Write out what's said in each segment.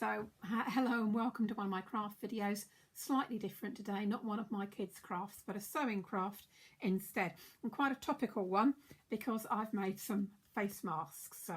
So hello and welcome to one of my craft videos. Slightly different today, not one of my kids' crafts, but a sewing craft instead. And quite a topical one because I've made some face masks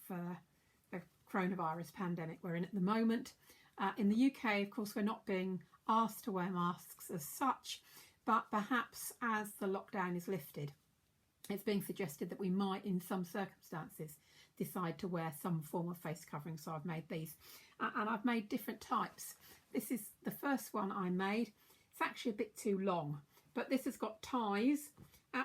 for the coronavirus pandemic we're in at the moment. In the UK, of course, we're not being asked to wear masks as such, but perhaps as the lockdown is lifted, it's being suggested that we might, in some circumstances, decide to wear some form of face covering. So I've made these, and I've made different types. This is the first one I made. It's actually a bit too long, but this has got ties,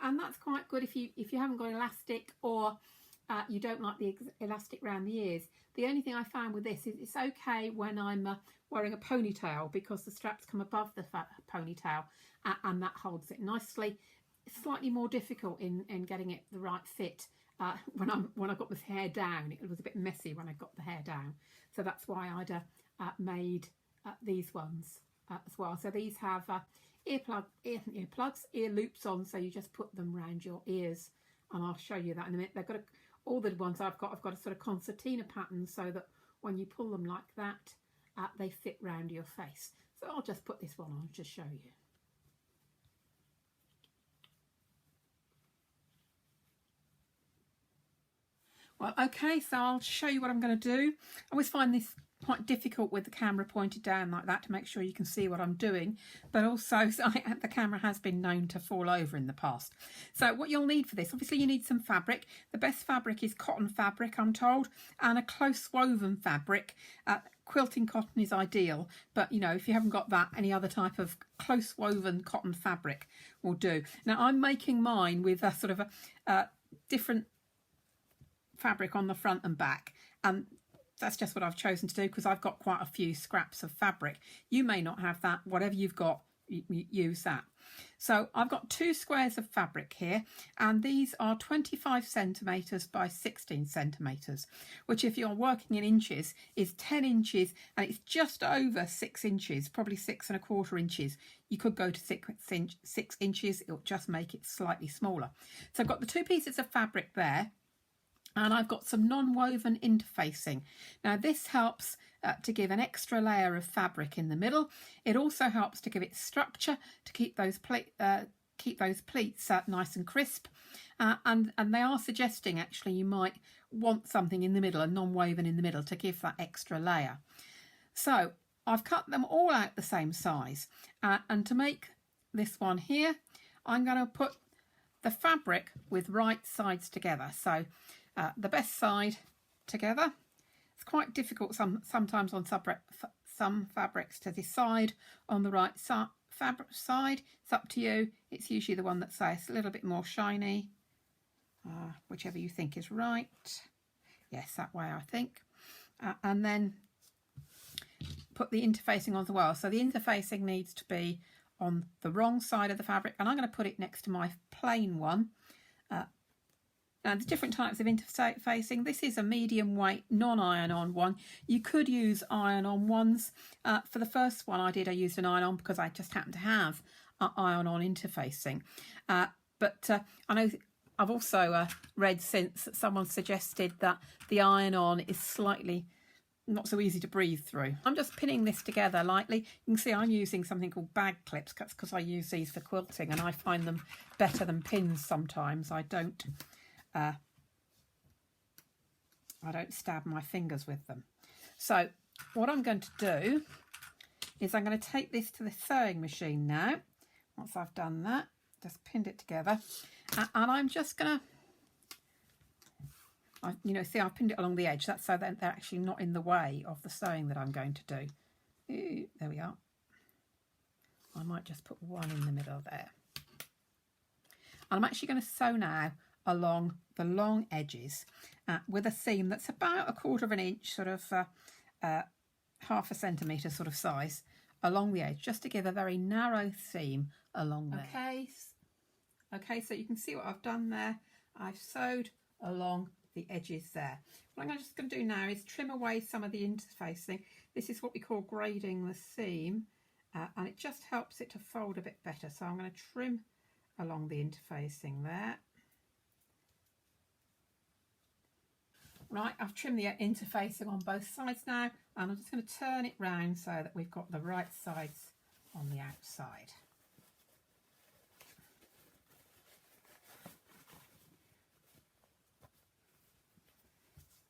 and that's quite good if you haven't got elastic, or you don't like the elastic around the ears. The only thing I found with this is it's okay when I'm wearing a ponytail, because the straps come above the ponytail, and that holds it nicely. It's slightly more difficult in getting it the right fit when I got the hair down. It was a bit messy when I got the hair down, so that's why I'd made these ones as well. So these have earplugs, ear loops on, so you just put them around your ears, and I'll show you that in a minute. They've got all the ones I've got a sort of concertina pattern, so that when you pull them like that, they fit round your face. So I'll just put this one on to show you. Well, okay, so I'll show you what I'm going to do. I always find this quite difficult with the camera pointed down like that to make sure you can see what I'm doing, but also the camera has been known to fall over in the past. So what you'll need for this, obviously you need some fabric. The best fabric is cotton fabric, I'm told, and a close woven fabric. Quilting cotton is ideal, but you know, if you haven't got that, any other type of close woven cotton fabric will do. Now I'm making mine with a sort of a different fabric on the front and back, and that's just what I've chosen to do because I've got quite a few scraps of fabric. You may not have that. Whatever you've got, use that. So I've got 2 squares of fabric here, and these are 25 centimetres by 16 centimetres, which if you're working in inches is 10 inches, and it's just over 6 inches, probably 6¼ inches. You could go to 6 inches, it'll just make it slightly smaller. So I've got the 2 pieces of fabric there, and I've got some non-woven interfacing. Now this helps to give an extra layer of fabric in the middle. It also helps to give it structure, to keep those pleats nice and crisp. And they are suggesting actually you might want something in the middle, a non-woven in the middle, to give that extra layer. So I've cut them all out the same size. And to make this one here, I'm going to put the fabric with right sides together. So the best side together. It's quite difficult sometimes on some fabrics to decide on the right fabric side. It's up to you. It's usually the one that's a little bit more shiny, whichever you think is right. Yes, that way I think. And then put the interfacing on as well. So the interfacing needs to be on the wrong side of the fabric, and I'm going to put it next to my plain one. Now, there's different types of interfacing. This is a medium weight non-iron-on one. You could use iron-on ones. For the first one I used an iron-on because I just happened to have iron-on interfacing. But I know I've also read since that someone suggested that the iron-on is slightly not so easy to breathe through. I'm just pinning this together lightly. You can see I'm using something called bag clips. That's because I use these for quilting, and I find them better than pins sometimes. I don't stab my fingers with them. So what I'm going to do is I'm going to take this to the sewing machine now. Once I've done that, just pinned it together, and I'm just going to, see I've pinned it along the edge. That's so that they're actually not in the way of the sewing that I'm going to do. Ooh, there we are. I might just put one in the middle there. And I'm actually going to sew now along the long edges with a seam that's about 1/4 inch, sort of ½ centimetre sort of size along the edge, just to give a very narrow seam along there. Okay, so you can see what I've done there. I've sewed along the edges there. What I'm just going to do now is trim away some of the interfacing. This is what we call grading the seam, and it just helps it to fold a bit better. So I'm going to trim along the interfacing there. Right, I've trimmed the interfacing on both sides now, and I'm just going to turn it round so that we've got the right sides on the outside.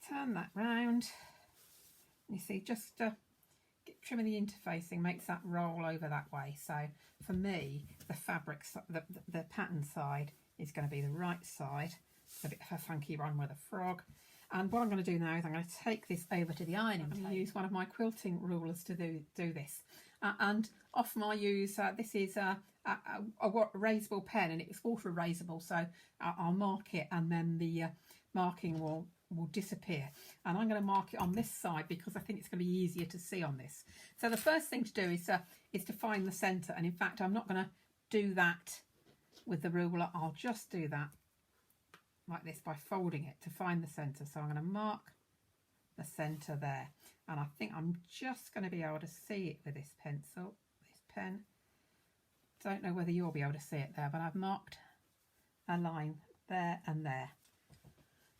Turn that round. You see, just trimming the interfacing makes that roll over that way. So for me, the fabric, the pattern side is going to be the right side. It's a bit of a funky one with a frog. And what I'm going to do now is I'm going to take this over to the ironing table. I'm going to use one of my quilting rulers to do this. And often I use, this is a raisable pen, and it's water raisable, so I'll mark it and then the marking will disappear. And I'm going to mark it on this side because I think it's going to be easier to see on this. So the first thing to do is to find the centre, and in fact I'm not going to do that with the ruler. I'll just do that like this by folding it to find the centre. So I'm going to mark the centre there, and I think I'm just going to be able to see it with this pencil, this pen. Don't know whether you'll be able to see it there, but I've marked a line there and there.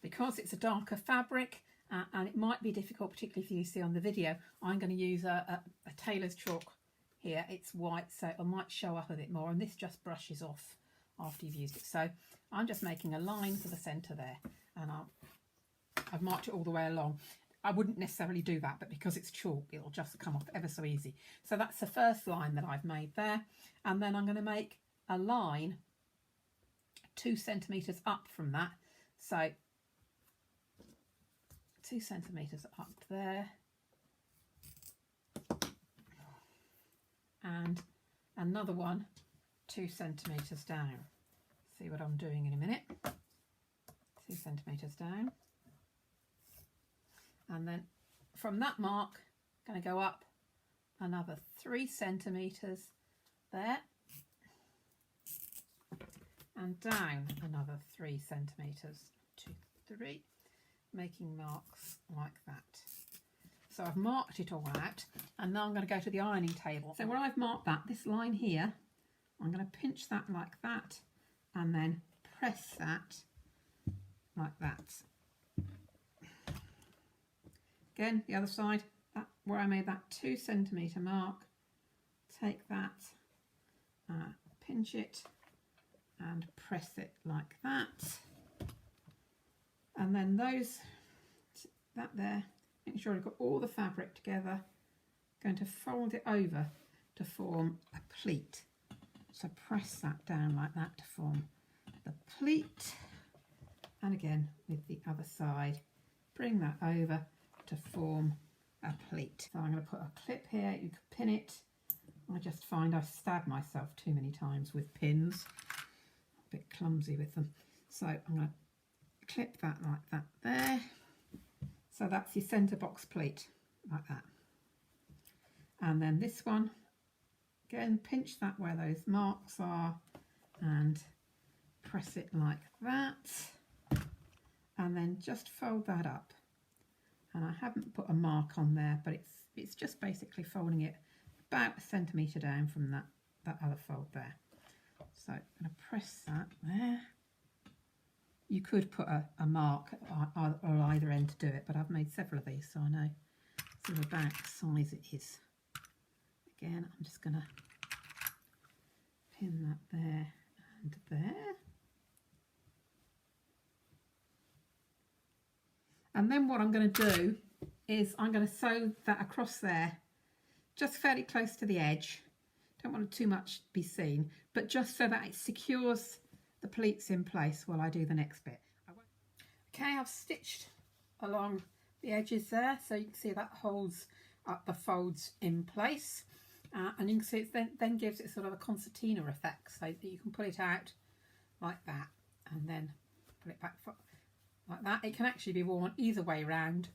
Because it's a darker fabric and it might be difficult, particularly if you see on the video, I'm going to use a tailor's chalk here. It's white, so it might show up a bit more, and this just brushes off after you've used it. So I'm just making a line for the centre there, and I've marked it all the way along. I wouldn't necessarily do that, but because it's chalk, it'll just come off ever so easy. So that's the first line that I've made there, and then I'm going to make a line 2 centimetres up from that. So 2 centimetres up there, and another one 2 centimetres down. See what I'm doing in a minute. 2 centimetres down, and then from that mark I'm going to go up another 3 centimetres there, and down another 3 centimetres, 2, 3, making marks like that. So I've marked it all out, and now I'm going to go to the ironing table. So where I've marked that, this line here, I'm going to pinch that like that, and then press that like that. Again, the other side, that where I made that 2 centimetre mark, take that, pinch it and press it like that. And then that there, make sure I've got all the fabric together. Going to fold it over to form a pleat. So press that down like that to form the pleat. And again with the other side, bring that over to form a pleat. So I'm going to put a clip here. You can pin it. I just find I stab myself too many times with pins. A bit clumsy with them. So I'm going to clip that like that there. So that's your centre box pleat, like that. And then this one, again, pinch that where those marks are and press it like that. And then just fold that up. And I haven't put a mark on there, but it's just basically folding it about 1 centimetre down from that other fold there. So I'm going to press that there. You could put a mark on either end to do it, but I've made several of these, so I know sort of about the size it is. Again, I'm just going to pin that there and there. And then what I'm going to do is I'm going to sew that across there, just fairly close to the edge. Don't want too much to be seen, but just so that it secures the pleats in place while I do the next bit. Okay, I've stitched along the edges there, so you can see that holds up the folds in place, and you can see it then gives it sort of a concertina effect, so that you can pull it out like that and then pull it back like that. It can actually be worn either way round.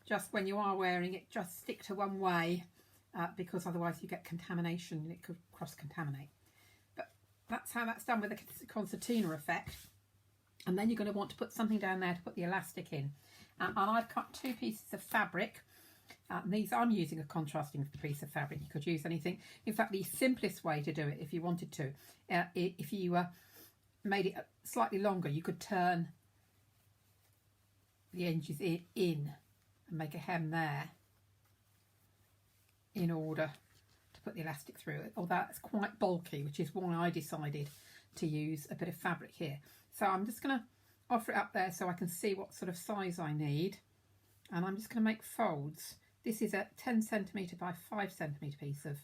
Just when you are wearing it, just stick to one way, because otherwise you get contamination and it could cross-contaminate. That's how that's done with the concertina effect. And then you're going to want to put something down there to put the elastic in. And I've cut 2 pieces of fabric. These, I'm using a contrasting piece of fabric. You could use anything. In fact, the simplest way to do it, if you wanted to, if you made it slightly longer, you could turn the edges in and make a hem there in order to put the elastic through it. Although it's quite bulky, which is why I decided to use a bit of fabric here. So I'm just going to offer it up there so I can see what sort of size I need, and I'm just going to make folds. This is a 10 centimetre by 5 centimetre piece of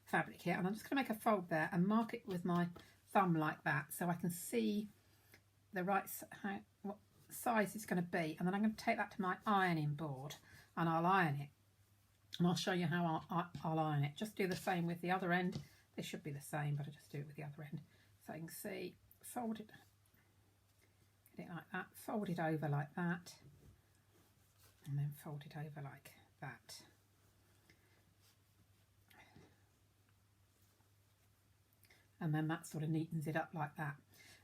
fabric here, and I'm just going to make a fold there and mark it with my thumb like that so I can see the right what size it's going to be, and then I'm going to take that to my ironing board and I'll iron it, and I'll show you how I'll iron it. Just do the same with the other end. They should be the same, but I just do it with the other end so you can see. Fold it, get it like that, fold it over like that, and then fold it over like that. And then that sort of neatens it up like that.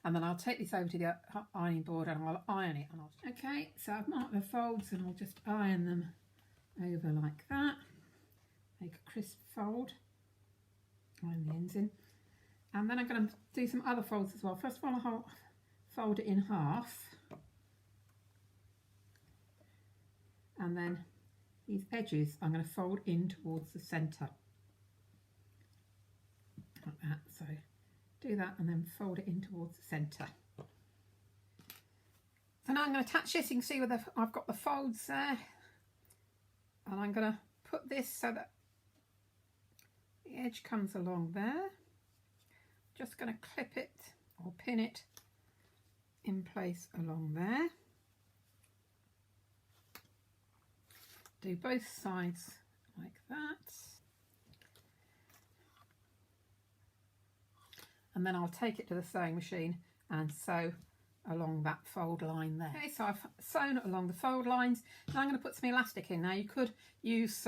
And then I'll take this over to the ironing board and I'll iron it. Okay, so I've marked the folds and I'll just iron them over like that. Make a crisp fold, iron the ends in. And then I'm going to do some other folds as well. First of all, I'll fold it in half. And then these edges I'm going to fold in towards the centre. Like that. So do that and then fold it in towards the centre. So now I'm going to attach this. You can see where I've got the folds there. And I'm going to put this so that the edge comes along there. Just going to clip it or pin it in place along there. Do both sides like that. And then I'll take it to the sewing machine and sew along that fold line there. Okay, so I've sewn along the fold lines. Now I'm going to put some elastic in. Now you could use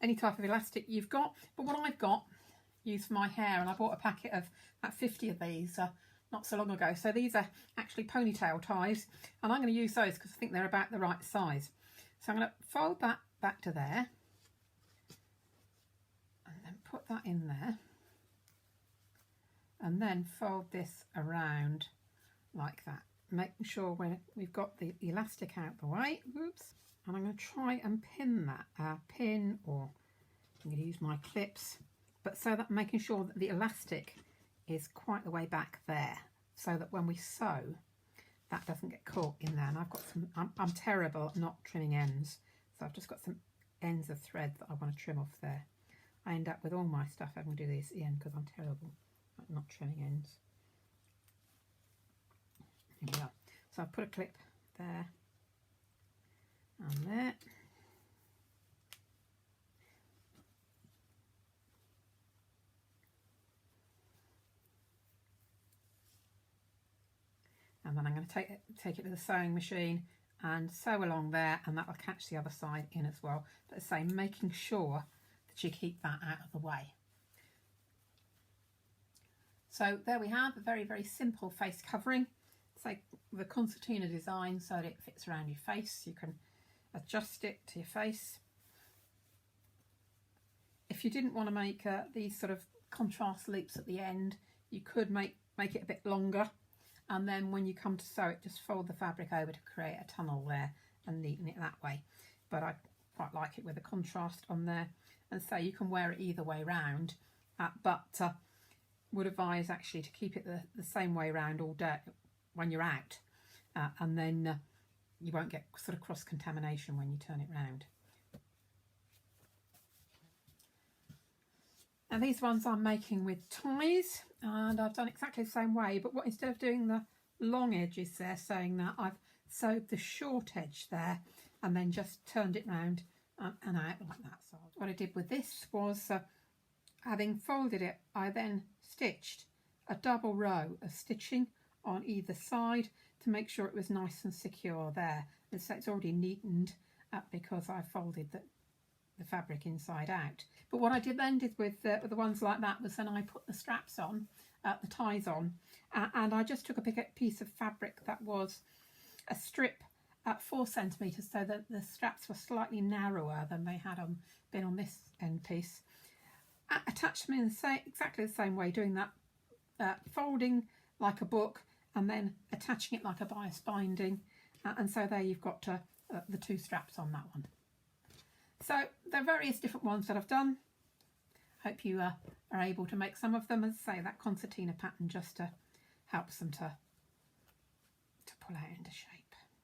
any type of elastic you've got, but what I've got, used for my hair, and I bought a packet of about 50 of these not so long ago. So these are actually ponytail ties, and I'm going to use those because I think they're about the right size. So I'm going to fold that back to there and then put that in there. And then fold this around like that, making sure we've got the elastic out the way. Oops. And I'm going to try and pin that, or I'm going to use my clips, but so that making sure that the elastic is quite the way back there, so that when we sew, that doesn't get caught in there. And I've got some, I'm terrible at not trimming ends, so I've just got some ends of thread that I want to trim off there. I end up with all my stuff having to do this at the end because I'm terrible at not trimming ends. Here we are. So I've put a clip there and there. And then I'm going to take it to the sewing machine and sew along there, and that will catch the other side in as well. But as I say, making sure that you keep that out of the way. So there we have a very, very simple face covering. It's like the concertina design so that it fits around your face. You can adjust it to your face. If you didn't want to make these sort of contrast loops at the end, you could make it a bit longer, and then when you come to sew it, just fold the fabric over to create a tunnel there and neaten it that way. But I quite like it with the contrast on there, and so you can wear it either way round, but would advise actually to keep it the same way round all day when you're out, and then you won't get sort of cross contamination when you turn it round. Now these ones I'm making with ties, and I've done exactly the same way, but instead of doing the long edges there, sewing that, I've sewed the short edge there and then just turned it round and out like that. So what I did with this was, having folded it, I then stitched a double row of stitching on either side to make sure it was nice and secure there. And so it's already neatened because I folded the fabric inside out. But what I did with the ones like that was then I put the straps on, the ties on, and I just took a piece of fabric that was a strip at 4 centimetres, so that the straps were slightly narrower than they had been on this end piece. Attached them in exactly the same way, doing that folding like a book and then attaching it like a bias binding, And so there you've got the two straps on that one. So there are various different ones that I've done. Hope you are able to make some of them. As I say, that concertina pattern just helps them to pull out into shape.